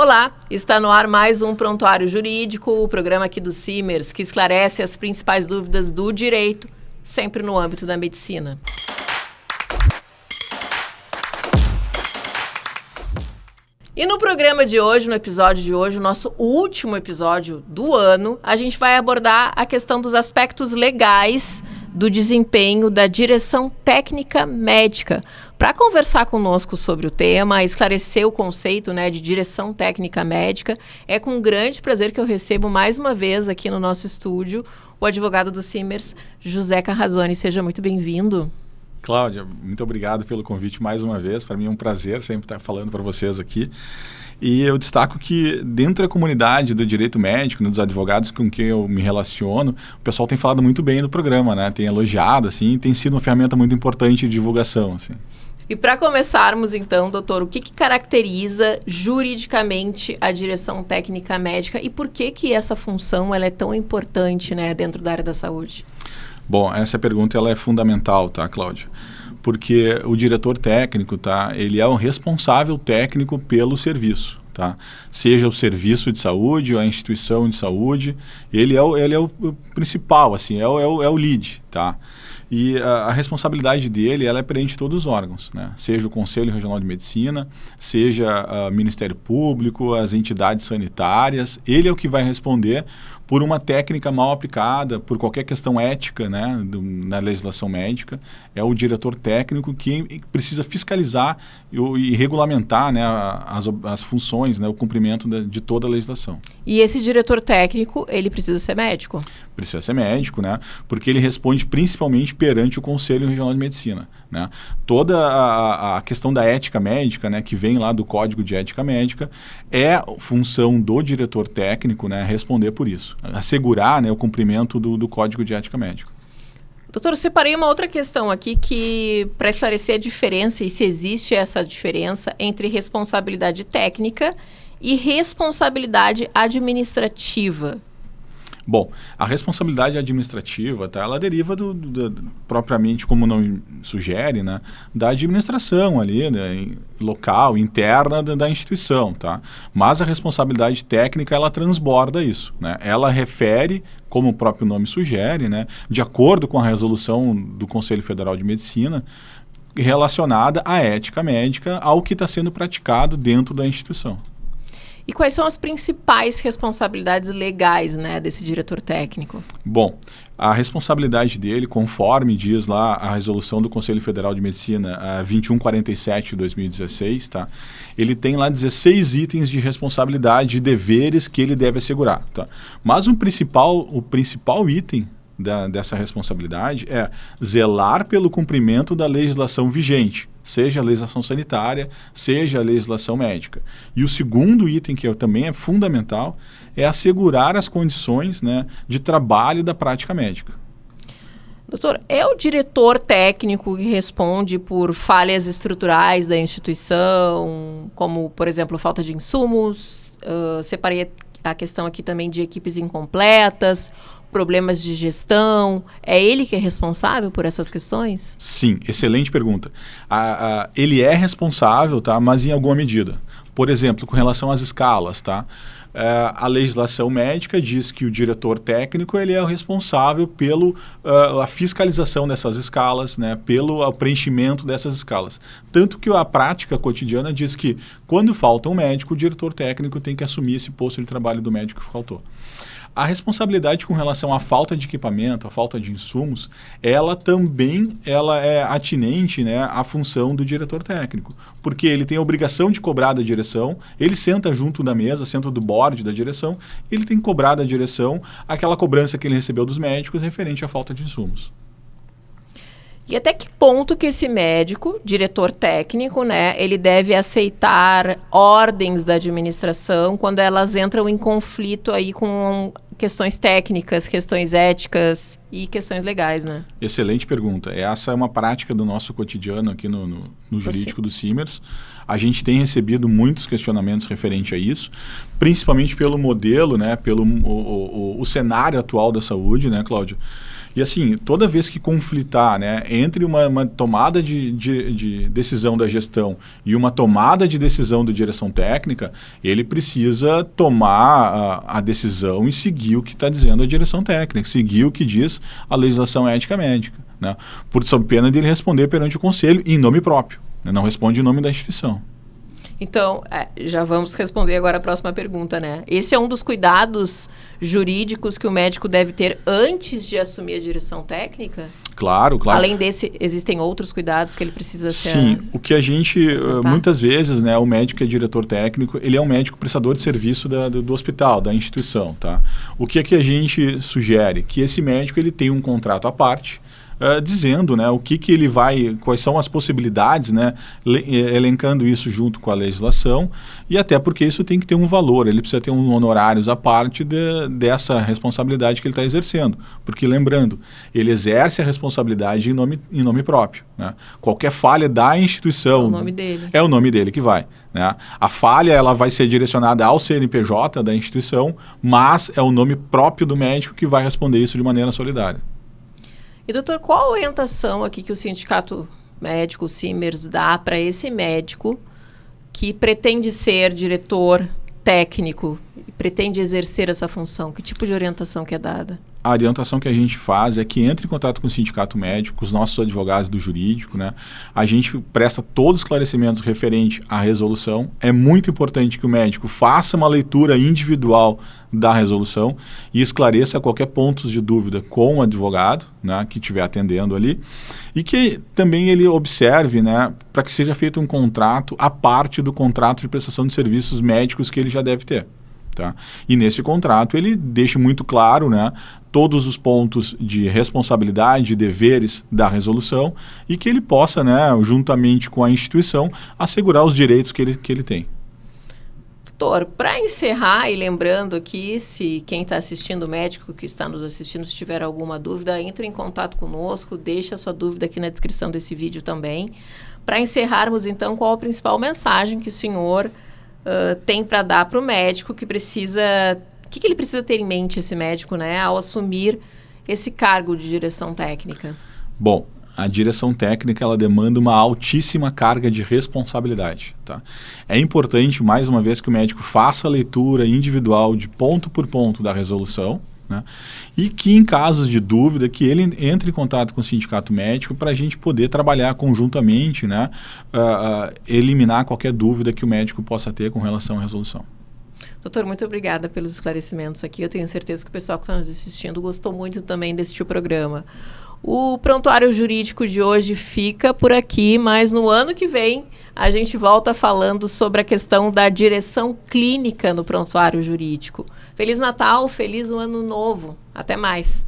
Olá, está no ar mais um Prontuário Jurídico, o programa aqui do Simers, que esclarece as principais dúvidas do direito, sempre no âmbito da medicina. E no programa de hoje, no episódio de hoje, o nosso último episódio do ano, a gente vai abordar a questão dos aspectos legais do desempenho da direção técnica médica. Para conversar conosco sobre o tema, esclarecer o conceito, de direção técnica médica, é com grande prazer que eu recebo mais uma vez aqui no nosso estúdio o advogado do Simers, José Carrazone. Seja muito bem-vindo. Cláudia, muito obrigado pelo convite mais uma vez. Para mim é um prazer sempre estar falando para vocês aqui. E eu destaco que dentro da comunidade do direito médico, dos advogados com quem eu me relaciono, o pessoal tem falado muito bem do programa, tem elogiado, assim, tem sido uma ferramenta muito importante de divulgação, assim. E para começarmos, então, doutor, o que caracteriza juridicamente a direção técnica médica e por que essa função ela é tão importante, dentro da área da saúde? Bom, essa pergunta ela é fundamental, tá, Cláudia? Porque o diretor técnico, ele é o responsável técnico pelo serviço, seja o serviço de saúde ou a instituição de saúde, ele é o principal, assim, é o lead, E a responsabilidade dele ela é perante todos os órgãos, seja o Conselho Regional de Medicina, seja o Ministério Público, as entidades sanitárias, ele é o que vai responder por uma técnica mal aplicada, por qualquer questão ética na legislação médica. É o diretor técnico que precisa fiscalizar e regulamentar as funções, o cumprimento de toda a legislação. E esse diretor técnico, ele precisa ser médico? Precisa ser médico, porque ele responde principalmente perante o Conselho Regional de Medicina. Toda a questão da ética médica, que vem lá do Código de Ética Médica, é função do diretor técnico responder por isso, assegurar o cumprimento do Código de Ética Médica. Doutor, eu separei uma outra questão aqui para esclarecer a diferença e se existe essa diferença entre responsabilidade técnica e responsabilidade administrativa. Bom, a responsabilidade administrativa, ela deriva propriamente, como o nome sugere, da administração ali, local, interna da instituição, Mas a responsabilidade técnica, ela transborda isso, Ela refere, como o próprio nome sugere, de acordo com a resolução do Conselho Federal de Medicina, relacionada à ética médica, ao que está sendo praticado dentro da instituição. E quais são as principais responsabilidades legais, desse diretor técnico? Bom, a responsabilidade dele, conforme diz lá a resolução do Conselho Federal de Medicina, a 2147 de 2016, ele tem lá 16 itens de responsabilidade e deveres que ele deve assegurar. Mas o principal item dessa responsabilidade é zelar pelo cumprimento da legislação vigente, seja a legislação sanitária, seja a legislação médica. E o segundo item, que também é fundamental, é assegurar as condições de trabalho da prática médica. Doutor, é o diretor técnico que responde por falhas estruturais da instituição, como, por exemplo, falta de insumos, separei a questão aqui também de equipes incompletas, problemas de gestão. É ele que é responsável por essas questões? Sim, excelente pergunta. Ele é responsável, mas em alguma medida. Por exemplo, com relação às escalas, a legislação médica diz que o diretor técnico ele é o responsável pela fiscalização dessas escalas, pelo preenchimento dessas escalas. Tanto que a prática cotidiana diz que quando falta um médico, o diretor técnico tem que assumir esse posto de trabalho do médico que faltou. A responsabilidade com relação à falta de equipamento, à falta de insumos, ela é atinente à função do diretor técnico, porque ele tem a obrigação de cobrar da direção, ele senta junto da mesa, senta do board da direção, ele tem que cobrar da direção aquela cobrança que ele recebeu dos médicos referente à falta de insumos. E até que ponto que esse médico, diretor técnico, ele deve aceitar ordens da administração quando elas entram em conflito aí com questões técnicas, questões éticas e questões legais, Excelente pergunta. Essa é uma prática do nosso cotidiano aqui no jurídico do Simers. A gente tem recebido muitos questionamentos referente a isso, principalmente pelo modelo, pelo o cenário atual da saúde, Cláudio? E assim, toda vez que conflitar, né, entre uma tomada de decisão da gestão e uma tomada de decisão da direção técnica, ele precisa tomar a decisão e seguir o que está dizendo a direção técnica, seguir o que diz a legislação ética médica, né, por sob pena de ele responder perante o conselho em nome próprio, né, não responde em nome da instituição. Então, já vamos responder agora a próxima pergunta, né? Esse é um dos cuidados jurídicos que o médico deve ter antes de assumir a direção técnica? Claro, claro. Além desse, existem outros cuidados que ele precisa ser... Sim, o que a gente, muitas vezes, né, o médico que é diretor técnico, ele é um médico prestador de serviço do hospital, da instituição, tá? O que é que a gente sugere? Que esse médico, ele tem um contrato à parte, dizendo, né, o que ele vai, quais são as possibilidades, né, elencando isso junto com a legislação, e até porque isso tem que ter um valor, ele precisa ter um honorários à parte dessa responsabilidade que ele está exercendo, porque lembrando, ele exerce a responsabilidade em nome próprio, né? Qualquer falha da instituição... É o nome dele. É o nome dele que vai, né? A falha, ela vai ser direcionada ao CNPJ da instituição, mas é o nome próprio do médico que vai responder isso de maneira solidária. E, doutor, qual a orientação aqui que o Sindicato Médico, o Simers, dá para esse médico que pretende ser diretor técnico e pretende exercer essa função? Que tipo de orientação que é dada? A orientação que a gente faz é que entre em contato com o sindicato médico, com os nossos advogados do jurídico, né? A gente presta todos os esclarecimentos referentes à resolução. É muito importante que o médico faça uma leitura individual da resolução e esclareça qualquer pontos de dúvida com o advogado, né, que estiver atendendo ali, e que também ele observe, né, para que seja feito um contrato à parte do contrato de prestação de serviços médicos que ele já deve ter. Tá? E nesse contrato ele deixa muito claro, né, todos os pontos de responsabilidade e deveres da resolução e que ele possa, né, juntamente com a instituição, assegurar os direitos que ele tem. Doutor, para encerrar e lembrando aqui, se quem está assistindo, o médico que está nos assistindo, se tiver alguma dúvida, entre em contato conosco, deixe a sua dúvida aqui na descrição desse vídeo também. Para encerrarmos, então, qual a principal mensagem que o senhor tem para dar para o médico que precisa... O que ele precisa ter em mente, esse médico, né, ao assumir esse cargo de direção técnica? Bom, a direção técnica, ela demanda uma altíssima carga de responsabilidade, tá? É importante, mais uma vez, que o médico faça a leitura individual de ponto por ponto da resolução, né? E que, em casos de dúvida, que ele entre em contato com o sindicato médico para a gente poder trabalhar conjuntamente, né? Eliminar qualquer dúvida que o médico possa ter com relação à resolução. Doutor, muito obrigada pelos esclarecimentos aqui. Eu tenho certeza que o pessoal que está nos assistindo gostou muito também deste programa. O Prontuário Jurídico de hoje fica por aqui, mas no ano que vem a gente volta falando sobre a questão da direção clínica no Prontuário Jurídico. Feliz Natal, feliz Ano Novo. Até mais.